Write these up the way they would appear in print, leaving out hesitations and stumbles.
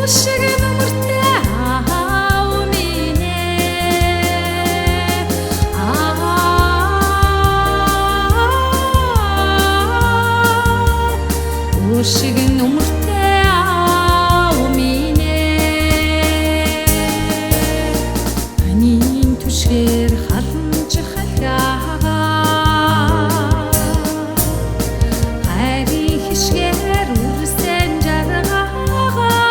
Шиг нүмертэй аав минь анийн түшгээр халамж халгаа хайрын хишгээр үрсэн жаргаагаа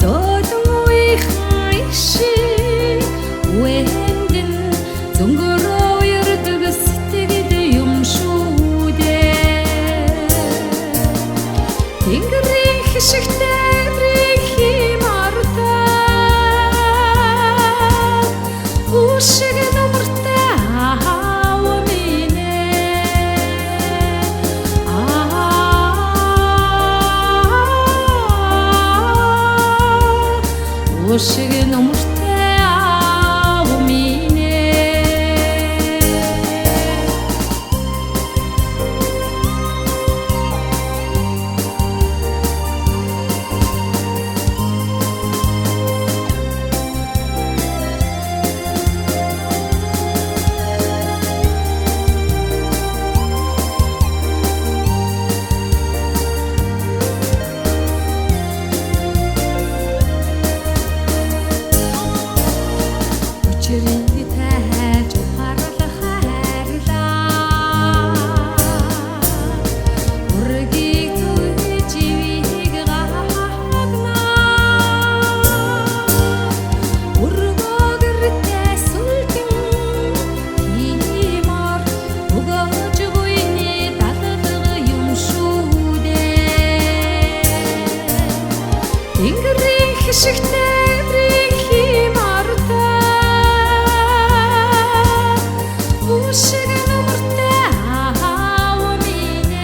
зодон үеийн иши үендэн зөнгөрөө ярддаг сэтгэл юм шүү. Тэнгэрийн хишигтэй химартай үшиг нүмертэй аав минь үшиг нүмертэй аав минь Тэнгэрийн хишигтэй химартай үшиг нүмертэй аав минь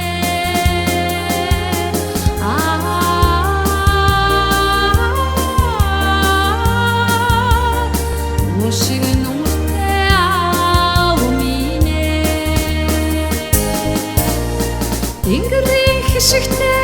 үшиг нүмертэй аав минь Тэнгэрийн хишигтэй